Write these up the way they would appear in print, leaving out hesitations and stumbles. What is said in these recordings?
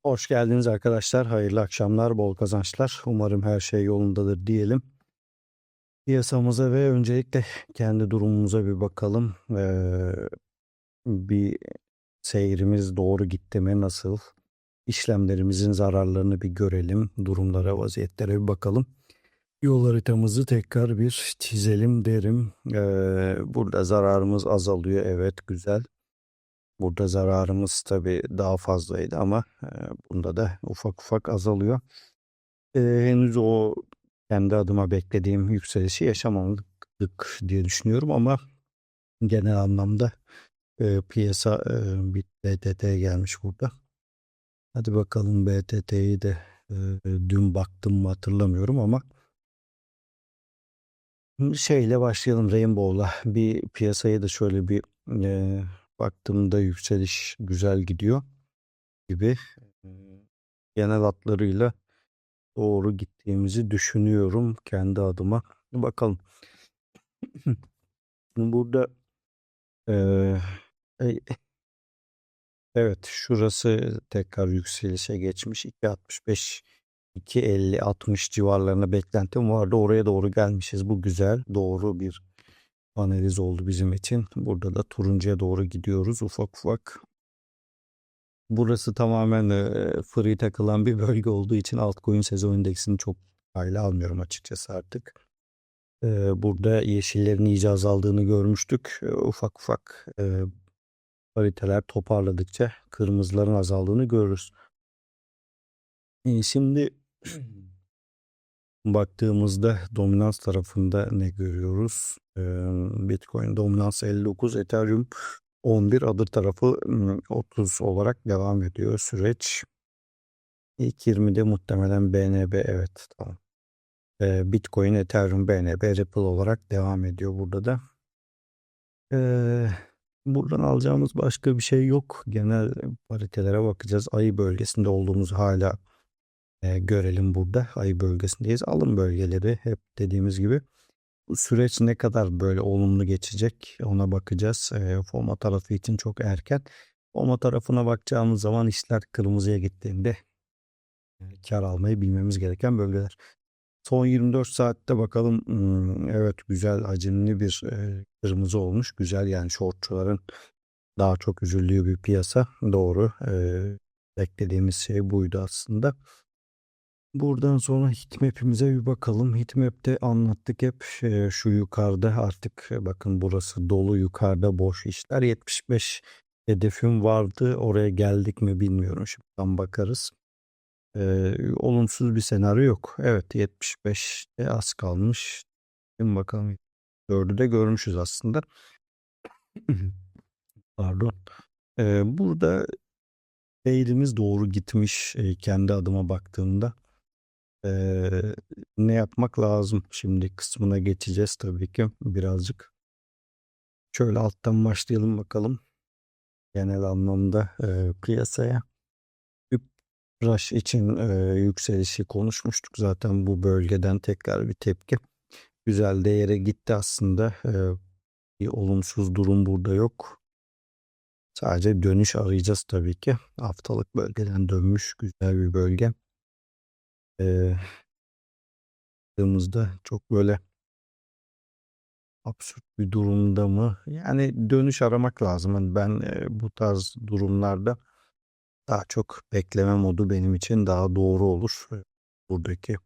Hoş geldiniz arkadaşlar. Hayırlı akşamlar, bol kazançlar. Umarım her şey yolundadır diyelim. Piyasamıza ve öncelikle kendi durumumuza bir bakalım. Bir seyrimiz doğru gitti mi, nasıl? İşlemlerimizin zararlarını bir görelim. Durumlara, vaziyetlere bir bakalım. Yol haritamızı tekrar bir çizelim derim. Burada zararımız azalıyor. Evet, güzel. Burada zararımız tabii daha fazlaydı ama bunda da ufak ufak azalıyor. Henüz o kendi adıma beklediğim yükselişi yaşamadık diye düşünüyorum ama genel anlamda piyasa bir BTT gelmiş burada. Hadi bakalım BTT'yi de dün baktım mı hatırlamıyorum ama şeyle başlayalım, Rainbow'la bir piyasaya da şöyle bir baktığımda yükseliş güzel gidiyor gibi. E, Genel hatlarıyla doğru gittiğimizi düşünüyorum kendi adıma. Bakalım. Burada eee, e- evet, şurası tekrar yükselişe geçmiş. 2.65, 2.50, 60 civarlarına beklentim vardı. Oraya doğru gelmişiz. Bu güzel. Doğru bir analiz oldu bizim için. Burada da turuncuya doğru gidiyoruz ufak ufak. Burası tamamen free takılan bir bölge olduğu için altcoin sezon indeksini çok hayli almıyorum açıkçası artık. Burada yeşillerin iyice azaldığını görmüştük. Ufak ufak pariteler toparladıkça kırmızıların azaldığını görürüz. Şimdi baktığımızda dominans tarafında ne görüyoruz? Bitcoin dominans 59, Ethereum 11, adır tarafı 30 olarak devam ediyor süreç. İlk 20'de muhtemelen BNB, evet, tamam. Bitcoin, Ethereum, BNB, Ripple olarak devam ediyor burada da. Eee, Buradan alacağımız başka bir şey yok. Genel paritelere bakacağız. Ayı bölgesinde olduğumuzu hala görelim burada. Ayı bölgesindeyiz. Alım bölgeleri hep dediğimiz gibi. Bu süreç ne kadar böyle olumlu geçecek ona bakacağız. FOMO tarafı için çok erken. FOMO tarafına bakacağımız zaman işler kırmızıya gittiğinde kar almayı bilmemiz gereken bölgeler. Son 24 saatte bakalım. Evet, güzel hacimli bir kırmızı olmuş. Güzel, yani shortçuların daha çok üzüldüğü bir piyasa. Doğru. Beklediğimiz şey buydu aslında. Buradan sonra heatmap'imize bir bakalım. Heatmap'te anlattık hep, şu yukarıda artık bakın burası dolu, yukarıda boş işler. 75 hedefim vardı. Oraya geldik mi bilmiyorum. Şimdi tam bakarız. Olumsuz bir senaryo yok. Evet, 75'te az kalmış. Şimdi bakalım. 4'ü de görmüşüz aslında. Pardon. Burada eğilimiz doğru gitmiş, kendi adıma baktığımda. Ne yapmak lazım? Şimdi kısmına geçeceğiz tabii ki birazcık. Şöyle alttan başlayalım bakalım. Genel anlamda piyasaya. Rush için yükselişi konuşmuştuk. Zaten bu bölgeden tekrar bir tepki. Güzel değere gitti aslında. Bir olumsuz durum burada yok. Sadece dönüş arayacağız tabii ki. Haftalık bölgeden dönmüş güzel bir bölge. Baktığımızda çok böyle absürt bir durumda mı? Yani dönüş aramak lazım. Yani ben bu tarz durumlarda daha çok bekleme modu benim için daha doğru olur. Buradaki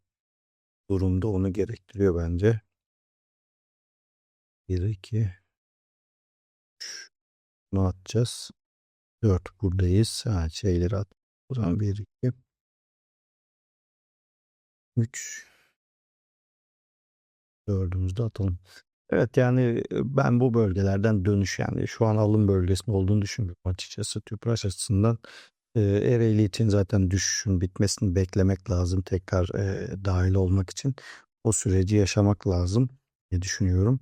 durumda onu gerektiriyor bence. 1, 2, bunu atacağız. 4 buradayız. Ha, şeyleri at. O zaman 1, 2, 3, 4'ümüzü de atalım. Evet, yani ben bu bölgelerden dönüş, yani şu an alım bölgesinde olduğunu düşünmüyorum açıkçası. Tüpraş açısından Ereğli için zaten düşüşün bitmesini beklemek lazım. Tekrar dahil olmak için o süreci yaşamak lazım diye düşünüyorum.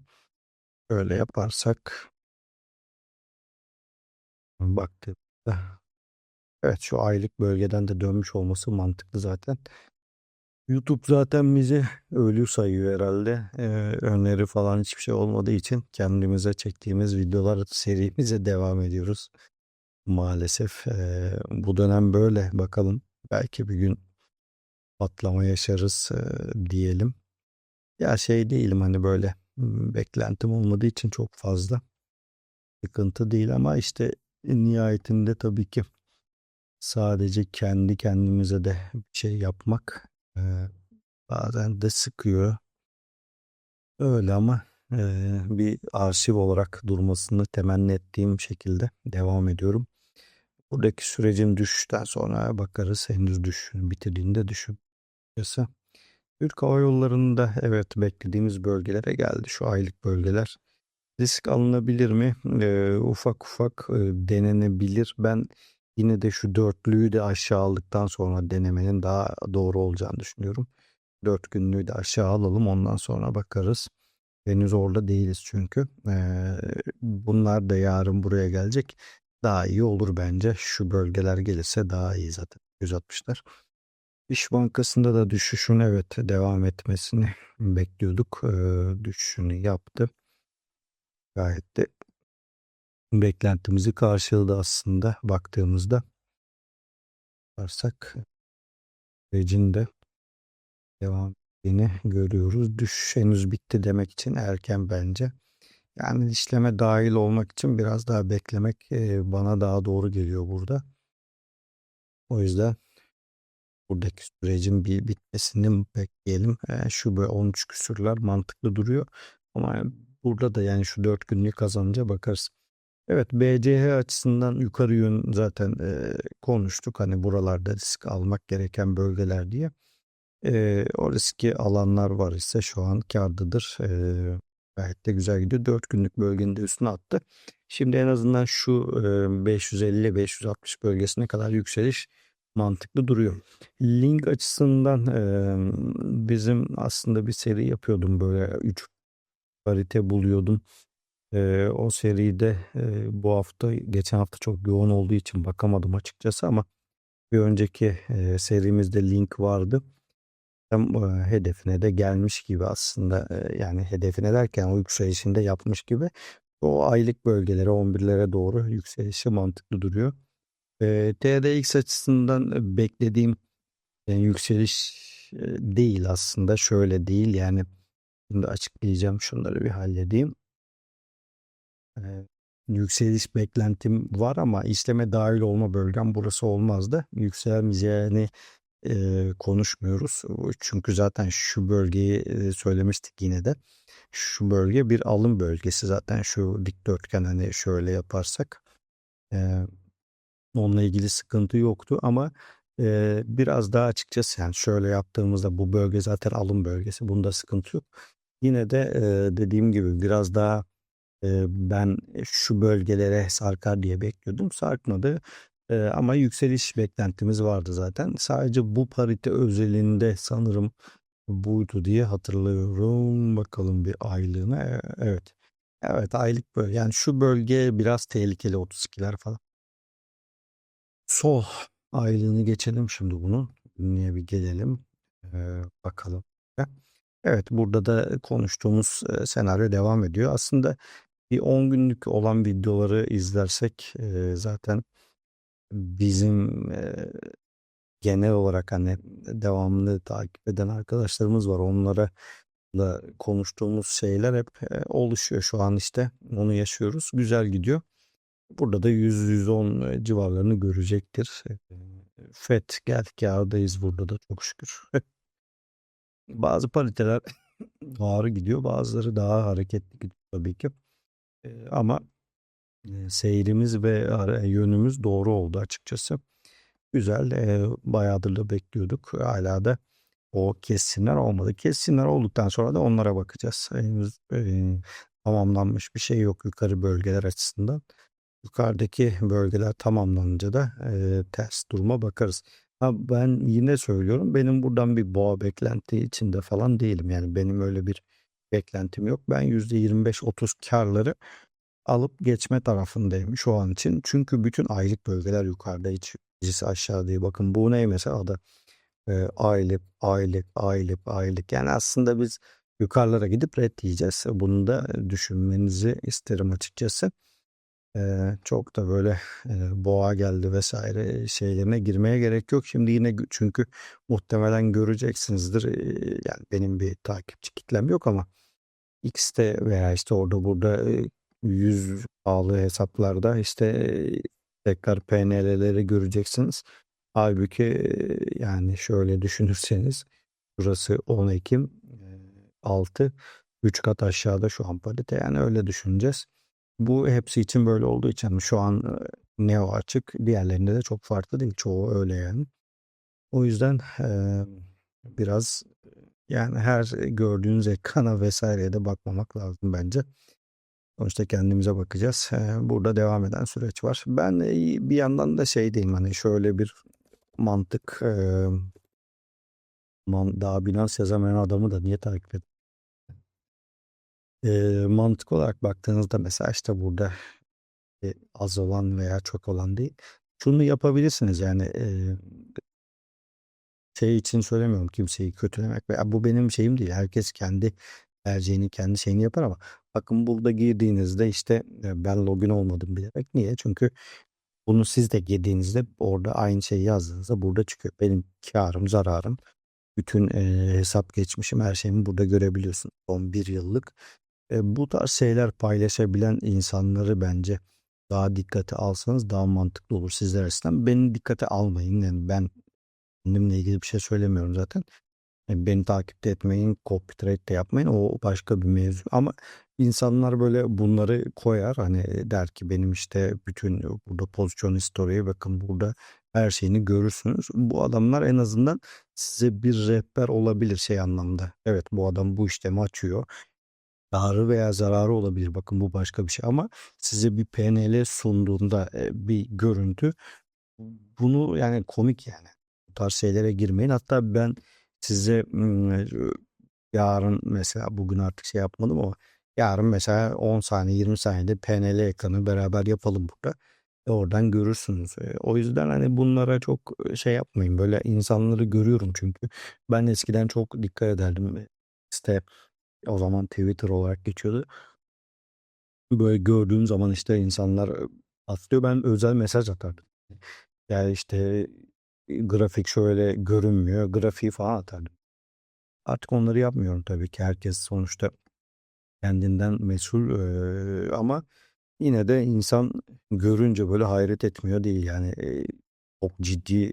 Öyle yaparsak baktığımda evet, şu aylık bölgeden de dönmüş olması mantıklı zaten. YouTube zaten bizi ölü sayıyor herhalde. Öneri falan hiçbir şey olmadığı için kendimize çektiğimiz videolar serimize devam ediyoruz. Maalesef bu dönem böyle, bakalım. belki bir gün patlama yaşarız diyelim. Ya şey değilim hani böyle beklentim olmadığı için çok fazla sıkıntı değil ama işte nihayetinde tabii ki sadece kendi kendimize de bir şey yapmak bazen de sıkıyor. Öyle ama bir arşiv olarak durmasını temenni ettiğim şekilde devam ediyorum. Buradaki sürecin düşüşten sonra bakarız. Henüz bitirdiğinde düşün. Türk Hava Yolları'nda evet beklediğimiz bölgelere geldi şu aylık bölgeler. Risk alınabilir mi? Ufak ufak denenebilir. Ben yine de şu dörtlüyü de aşağı aldıktan sonra denemenin daha doğru olacağını düşünüyorum. 4 günlüğü de aşağı alalım ondan sonra bakarız. Henüz orada değiliz çünkü. Bunlar da yarın buraya gelecek. Daha iyi olur bence. Şu bölgeler gelirse daha iyi zaten. 160'lar. İş Bankası'nda da düşüşün evet devam etmesini bekliyorduk. Düşüşünü yaptı. Gayet de beklentimizi karşıladı aslında baktığımızda. Varsak sürecin de devam ettiğini görüyoruz. Düşüş henüz bitti demek için erken bence. Yani işleme dahil olmak için biraz daha beklemek bana daha doğru geliyor burada. O yüzden buradaki sürecin bir bitmesini bekleyelim. Şu böyle 13 küsürler mantıklı duruyor. Ama burada da yani şu 4 günlük kazanınca bakarız. Evet, BCH açısından yukarı yön zaten konuştuk. Hani buralarda risk almak gereken bölgeler diye. O riski alanlar var ise şu an kârdadır. Gayet de güzel gidiyor. 4 günlük bölgenin de üstüne attı. Şimdi en azından şu 550-560 bölgesine kadar yükseliş mantıklı duruyor. Link açısından bizim aslında bir seri yapıyordum böyle 3 parite buluyordum. O seride bu hafta geçen hafta çok yoğun olduğu için bakamadım açıkçası ama bir önceki serimizde link vardı. Tam hedefine de gelmiş gibi aslında yani hedefine derken o yükselişinde yapmış gibi o aylık bölgelere 11'lere doğru yükselişi mantıklı duruyor. TRX açısından beklediğim yükseliş değil aslında şöyle değil yani şimdi açıklayacağım şunları bir halledeyim. Yükseliş beklentim var ama işleme dahil olma bölgem burası olmazdı. Yükselmeyeceğini konuşmuyoruz. Çünkü zaten şu bölgeyi söylemiştik yine de. Şu bölge bir alım bölgesi zaten şu dikdörtgen hani şöyle yaparsak. Eee, Onunla ilgili sıkıntı yoktu ama biraz daha açıkçası yani şöyle yaptığımızda bu bölge zaten alım bölgesi. Bunda sıkıntı yok. Yine de dediğim gibi biraz daha ben şu bölgelere sarkar diye bekliyordum. Sarkmadı. Ama yükseliş beklentimiz vardı zaten. Sadece bu parite özelinde sanırım buydu diye hatırlıyorum. Bakalım bir aylığına. Evet. Evet aylık böyle. Yani şu bölge biraz tehlikeli 32'ler falan. Sol aylığını geçelim şimdi bunu. Niye bir gelelim. Bakalım. Evet burada da konuştuğumuz senaryo devam ediyor. Aslında bir 10 günlük olan videoları izlersek zaten bizim genel olarak hani devamlı takip eden arkadaşlarımız var. Onlara da konuştuğumuz şeyler hep oluşuyor. Şu an işte onu yaşıyoruz. Güzel gidiyor. Burada da 100-110 civarlarını görecektir. FED geldik kârdayız burada da çok şükür. Bazı pariteler ağır gidiyor. Bazıları daha hareketli gidiyor tabii ki. Ama seyrimiz ve yönümüz doğru oldu açıkçası. Güzel, bayağıdır da bekliyorduk. Hala da o kesinler olmadı. Kesinler olduktan sonra da onlara bakacağız. Henüz tamamlanmış bir şey yok yukarı bölgeler açısından. Yukarıdaki bölgeler tamamlanınca da ters duruma bakarız. Ha, ben yine söylüyorum benim buradan bir boğa beklenti içinde falan değilim. Yani benim öyle bir beklentim yok. Ben %25-30 karları alıp geçme tarafındayım şu an için. Çünkü bütün aylık bölgeler yukarıda hiç aşağı değil. Bakın bu ne mesela da aylık. Yani aslında biz yukarılara gidip red diyeceğiz. Bunu da düşünmenizi isterim açıkçası. Çok da böyle boğa geldi vesaire şeylerine girmeye gerek yok. Şimdi yine çünkü muhtemelen göreceksinizdir. Yani benim bir takipçi kitlem yok ama X'te veya işte orada burada yüz ağlı hesaplarda işte tekrar PNL'leri göreceksiniz. Halbuki yani şöyle düşünürseniz burası 10 Ekim 6 3 kat aşağıda şu an parite, yani öyle düşüneceğiz. Bu hepsi için böyle olduğu için hani şu an Neo açık, diğerlerinde de çok farklı değil, çoğu öyle yani. O yüzden biraz yani her gördüğünüz ekrana vesaireye de bakmamak lazım bence. Sonuçta kendimize bakacağız. Burada devam eden süreç var. Ben bir yandan da şey diyeyim, hani şöyle bir mantık, daha Binance yazamayan adamı da niye takip edin? Mantık olarak baktığınızda mesela işte burada az olan veya çok olan değil. Şunu yapabilirsiniz yani, şey için söylemiyorum kimseyi kötülemek veya bu benim şeyim değil. Herkes kendi tercihini, kendi şeyini yapar ama bakın burada girdiğinizde işte ben login olmadım bilerek. Niye? Çünkü bunu siz de girdiğinizde orada aynı şeyi yazdığınızda burada çıkıyor. Benim karım, zararım, bütün hesap geçmişim, her şeyimi burada görebiliyorsun. Son bir yıllık. Bu tarz şeyler paylaşabilen insanları bence daha dikkate alsanız daha mantıklı olur sizler açısından. Beni dikkate almayın. Yani ben kendimle ilgili bir şey söylemiyorum zaten. Beni takipte etmeyin, copy trade de yapmayın. O başka bir mevzu. Ama insanlar böyle bunları koyar. Hani der ki benim işte bütün burada pozisyon historiye bakın, burada her şeyini görürsünüz. Bu adamlar en azından size bir rehber olabilir şey anlamda. Evet, bu adam bu işlemi açıyor. Karı veya zararı olabilir. Bakın bu başka bir şey ama size bir PNL sunduğunda bir görüntü, bunu yani komik yani. Bu tarz şeylere girmeyin. Hatta ben size yarın mesela, bugün artık şey yapmadım ama yarın mesela 10 saniye 20 saniyede PNL ekranı beraber yapalım burada. Oradan görürsünüz. O yüzden hani bunlara çok şey yapmayın. Böyle insanları görüyorum çünkü. Ben eskiden çok dikkat ederdim. İşte o zaman Twitter olarak geçiyordu. Böyle gördüğüm zaman işte insanlar atlıyor. Ben özel mesaj atardım. Yani işte grafik şöyle görünmüyor. Grafiği falan atardım. Artık onları yapmıyorum tabii ki. Herkes sonuçta kendinden mesul, ama yine de insan görünce böyle hayret etmiyor değil. Yani çok ciddi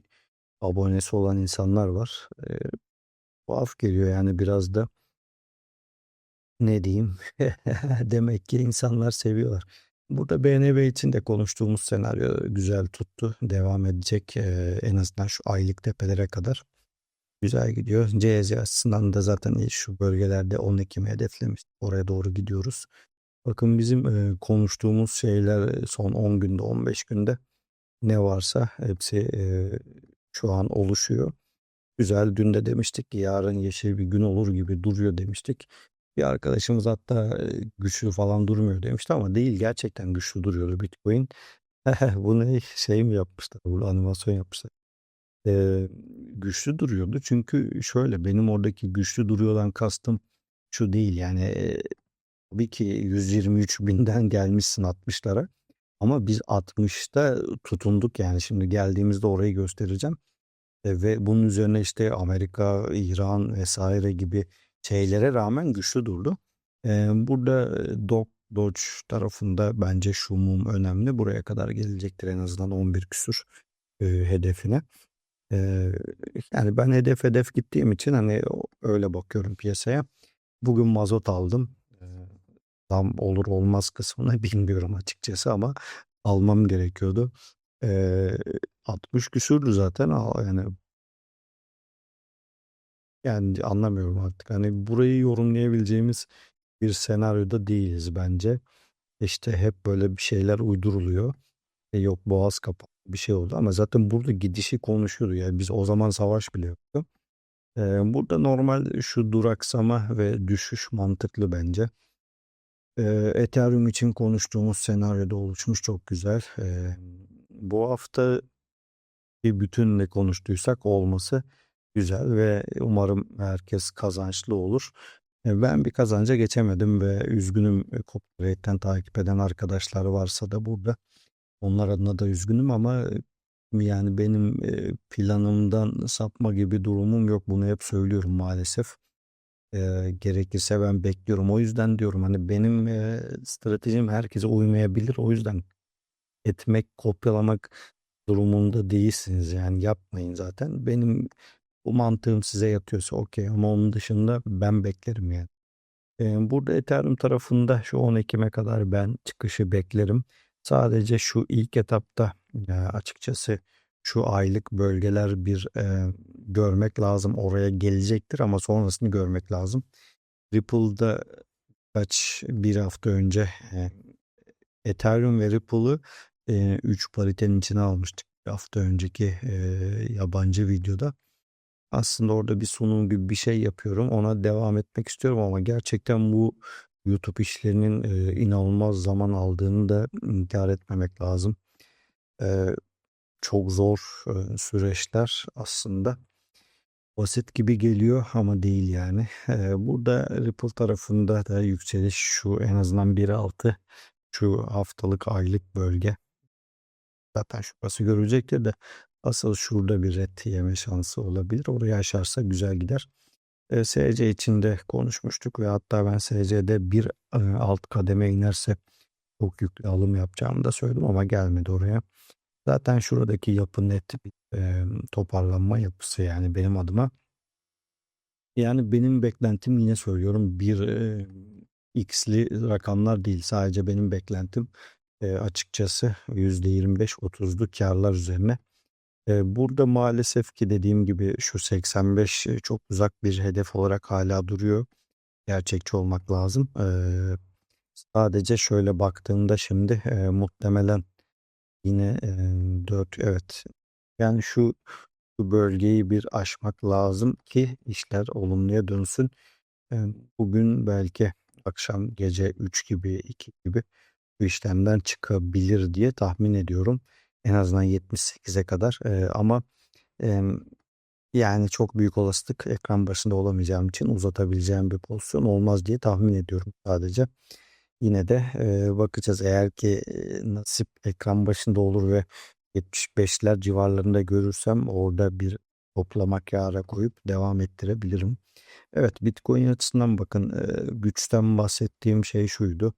abonesi olan insanlar var. Tuhaf geliyor yani biraz da, ne diyeyim? Demek ki insanlar seviyorlar. Burada BNB için de konuştuğumuz senaryo güzel tuttu. Devam edecek en azından şu aylık tepelere kadar. Güzel gidiyor. CZ açısından da zaten şu bölgelerde 10 Ekim'i hedeflemiş. Oraya doğru gidiyoruz. Bakın bizim konuştuğumuz şeyler son 10 günde, 15 günde ne varsa hepsi şu an oluşuyor. Güzel. Dün de demiştik ki yarın yeşil bir gün olur gibi duruyor demiştik. Bir arkadaşımız hatta güçlü falan durmuyor demişti ama değil, gerçekten güçlü duruyordu Bitcoin. Bunu şey mi yapmışlar? Bu animasyon yapmışlar. Güçlü duruyordu çünkü şöyle, benim oradaki güçlü duruyordan kastım şu değil yani, tabii ki 123 binden gelmişsin 60'lara ama biz 60'ta tutunduk yani, şimdi geldiğimizde orayı göstereceğim. Ve bunun üzerine işte Amerika, İran vesaire gibi şeylere rağmen güçlü durdu. Burada Doge tarafında bence şu mum önemli. Buraya kadar gelecektir en azından 11 küsur hedefine. Eee, Yani ben hedef gittiğim için hani öyle bakıyorum piyasaya. Bugün mazot aldım. Tam olur olmaz kısmını bilmiyorum açıkçası ama almam gerekiyordu. Eee 60 küsürdü zaten. Yani anlamıyorum artık. Hani burayı yorumlayabileceğimiz bir senaryoda değiliz bence. İşte hep böyle bir şeyler uyduruluyor. Yok boğaz kapalı bir şey oldu ama zaten burada gidişi konuşuyordu. Yani biz o zaman savaş bile yoktu. Burada normal şu duraksama ve düşüş mantıklı bence. Ethereum için konuştuğumuz senaryoda oluşmuş, çok güzel. Bu hafta bir bütünle konuştuysak olması güzel ve umarım herkes kazançlı olur. Ben bir kazanca geçemedim ve üzgünüm. Copyrighten takip eden arkadaşlar varsa da burada onlar adına da üzgünüm ama yani benim planımdan sapma gibi durumum yok. Bunu hep söylüyorum maalesef. Gerekirse ben bekliyorum. O yüzden diyorum hani benim stratejim herkese uymayabilir. O yüzden etmek, kopyalamak durumunda değilsiniz. Yani yapmayın zaten. Benim bu mantığım size yatıyorsa okey ama onun dışında ben beklerim yani. Burada Ethereum tarafında şu 10 Ekim'e kadar ben çıkışı beklerim. Sadece şu ilk etapta açıkçası şu aylık bölgeler bir görmek lazım. Oraya gelecektir ama sonrasını görmek lazım. Ripple'da bir hafta önce Ethereum ve Ripple'ı 3 paritenin içine almıştık. Bir hafta önceki yabancı videoda. Aslında orada bir sunum gibi bir şey yapıyorum. Ona devam etmek istiyorum ama gerçekten bu YouTube işlerinin inanılmaz zaman aldığını da inkar etmemek lazım. E, Çok zor süreçler aslında. Basit gibi geliyor ama değil yani. Burada Ripple tarafında da yükseliş şu en azından 1.6 şu haftalık aylık bölge. Zaten şurası görülecektir de asıl şurada bir ret yeme şansı olabilir. Orayı aşarsa güzel gider. SC için de konuşmuştuk ve hatta ben SC'de bir alt kademe inerse çok yüklü alım yapacağımı da söyledim ama gelmedi oraya. Zaten şuradaki yapı net bir toparlanma yapısı yani benim adıma. Yani benim beklentim yine söylüyorum bir x'li rakamlar değil. Sadece benim beklentim açıkçası %25-30'lu karlar üzerine. Burada maalesef ki dediğim gibi şu 85 çok uzak bir hedef olarak hala duruyor. Gerçekçi olmak lazım. Sadece şöyle baktığımda şimdi muhtemelen yine 4 evet. Yani şu bölgeyi bir aşmak lazım ki işler olumluya dönsün. Bugün belki akşam gece 3 gibi 2 gibi bu işlemden çıkabilir diye tahmin ediyorum. En azından 78'e kadar ama em, yani çok büyük olasılık ekran başında olamayacağım için uzatabileceğim bir pozisyon olmaz diye tahmin ediyorum sadece. Yine de bakacağız eğer ki nasip ekran başında olur ve 75'ler civarlarında görürsem orada bir toplama kâra koyup devam ettirebilirim. Evet, Bitcoin açısından bakın güçten bahsettiğim şey şuydu.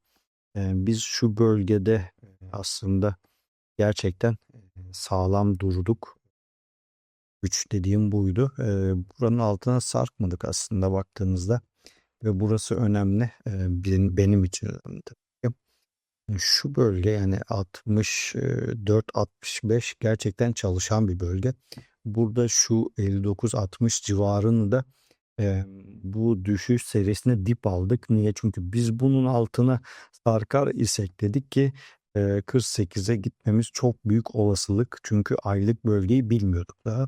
Biz şu bölgede aslında gerçekten sağlam durduk. Güç dediğim buydu. Buranın altına sarkmadık aslında baktığınızda ve burası önemli. Benim için önemli tabii ki. Şu bölge yani 64-65 gerçekten çalışan bir bölge. Burada şu 59-60 civarını da Eee, bu düşüş serisine dip aldık. Niye? Çünkü biz bunun altına sarkar isek dedik ki 48'e gitmemiz çok büyük olasılık. Çünkü aylık bölgeyi bilmiyorduk daha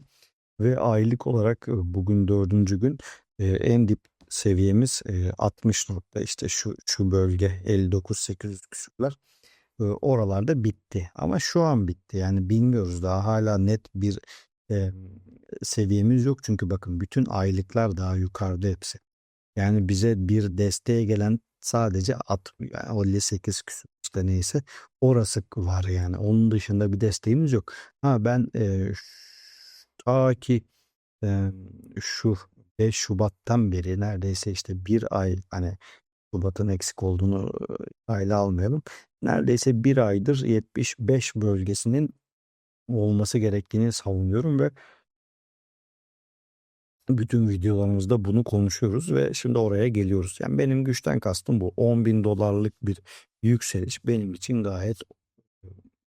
ve aylık olarak bugün dördüncü gün en dip seviyemiz 60 nokta işte şu bölge 59-800 küsürler. Oralarda bitti ama şu an bitti yani bilmiyoruz daha hala net bir e, seviyemiz yok çünkü bakın bütün aylıklar daha yukarıda hepsi. Yani bize bir desteğe gelen sadece yani o 58 küsur işte neyse orası var yani onun dışında bir desteğimiz yok. Ha ben ta ki e, şu 5 Şubat'tan beri neredeyse işte bir ay hani Şubat'ın eksik olduğunu kayda almayalım. Neredeyse bir aydır 75 bölgesinin olması gerektiğini savunuyorum ve bütün videolarımızda bunu konuşuyoruz ve şimdi oraya geliyoruz. Yani benim güçten kastım bu. 10.000 dolarlık bir yükseliş benim için gayet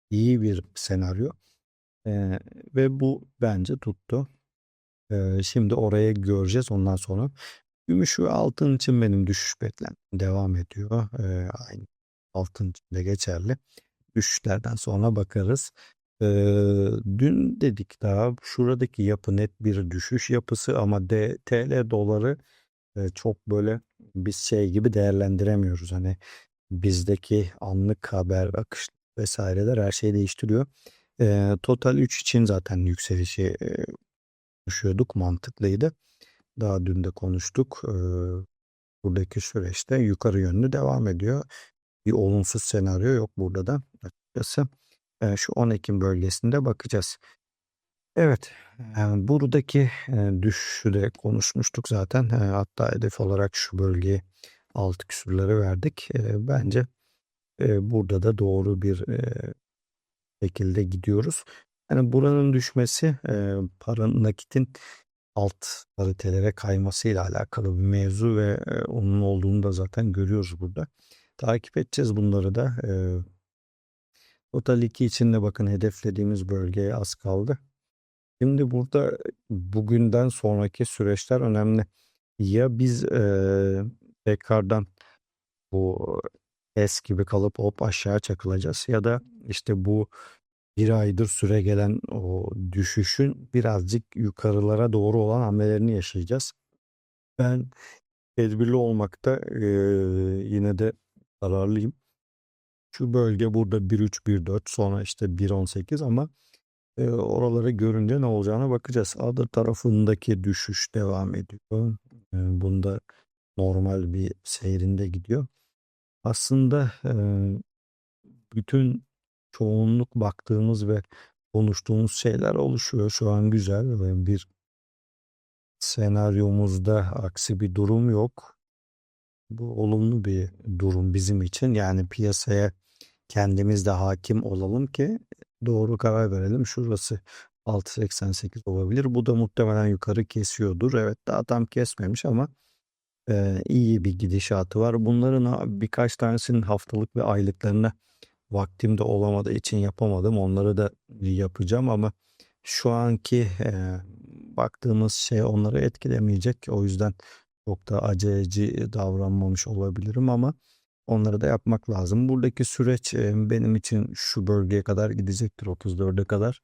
iyi bir senaryo. Ve bu bence tuttu. Şimdi oraya göreceğiz ondan sonra. Gümüş ve altın için benim düşüş beklentim devam ediyor. Aynı altın için de geçerli. Düşüşlerden sonra bakarız. Dün dedik daha şuradaki yapı net bir düşüş yapısı ama TL doları çok böyle biz şey gibi değerlendiremiyoruz. Hani bizdeki anlık haber akış vesaireler her şeyi değiştiriyor. Total 3 için zaten yükselişi konuşuyorduk mantıklıydı. Daha dün de konuştuk. buradaki süreçte yukarı yönlü devam ediyor. Bir olumsuz senaryo yok burada da açıkçası. Şu 10 Ekim bölgesinde bakacağız. Evet, buradaki düşüşü de konuşmuştuk zaten. Hatta hedef olarak şu bölgeye 6 küsurları verdik. Bence burada da doğru bir şekilde gidiyoruz. Yani buranın düşmesi paranın nakitin alt paritelere kaymasıyla alakalı bir mevzu ve onun olduğunu da zaten görüyoruz burada. Takip edeceğiz bunları da. Total 2 için de bakın hedeflediğimiz bölgeye az kaldı. Şimdi burada bugünden sonraki süreçler önemli. Ya biz tekrardan bu es gibi kalıp hop aşağı çakılacağız ya da işte bu bir aydır süre gelen o düşüşün birazcık yukarılara doğru olan hamlelerini yaşayacağız. Ben tedbirli olmakta yine de kararlıyım. Şu bölge burada 1.3-1.4 sonra işte 1.18 ama oraları görünce ne olacağına bakacağız. Adır tarafındaki düşüş devam ediyor. Bunda normal bir seyrinde gidiyor. Aslında bütün çoğunluk baktığımız ve konuştuğumuz şeyler oluşuyor. Şu an güzel ve bir senaryomuzda aksi bir durum yok. Bu olumlu bir durum bizim için. Yani piyasaya kendimiz de hakim olalım ki doğru karar verelim. Şurası 6.88 olabilir. Bu da muhtemelen yukarı kesiyordur. Evet daha tam kesmemiş ama iyi bir gidişatı var. Bunların birkaç tanesinin haftalık ve aylıklarına vaktim de olamadığı için yapamadım. Onları da yapacağım ama şu anki baktığımız şey onları etkilemeyecek. O yüzden çok da aceleci davranmamış olabilirim ama onları da yapmak lazım. Buradaki süreç benim için şu bölgeye kadar gidecektir, 34'e kadar.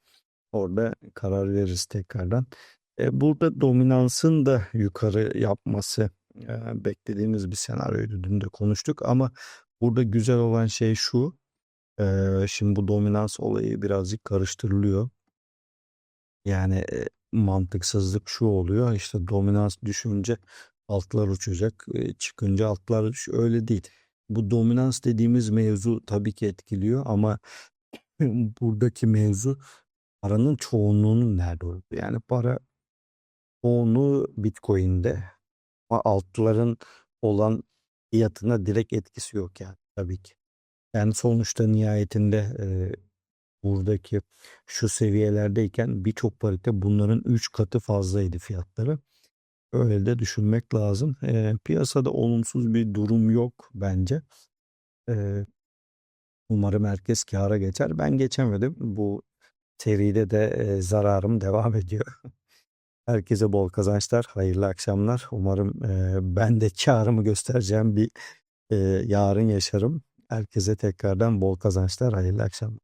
Orada karar veririz tekrardan. Burada dominansın da yukarı yapması beklediğimiz bir senaryoydu. Dün de konuştuk ama burada güzel olan şey şu. Şimdi bu dominans olayı birazcık karıştırılıyor. Yani mantıksızlık şu oluyor. İşte dominans düşünce altlar uçacak, çıkınca altlar öyle değil. Bu dominans dediğimiz mevzu tabii ki etkiliyor ama buradaki mevzu paranın çoğunluğunun nerede olduğu. Yani para çoğunluğu Bitcoin'de ama altların olan fiyatına direkt etkisi yok yani tabii ki. Yani sonuçta nihayetinde buradaki şu seviyelerdeyken birçok parite bunların 3 katı fazlaydı fiyatları. Öyle de düşünmek lazım. Piyasada olumsuz bir durum yok bence. Eee, Umarım herkes kâra geçer. Ben geçemedim. Bu seride de zararım devam ediyor. Herkese bol kazançlar, hayırlı akşamlar. Umarım ben de kârımı göstereceğim bir yarın yaşarım. Herkese tekrardan bol kazançlar, hayırlı akşamlar.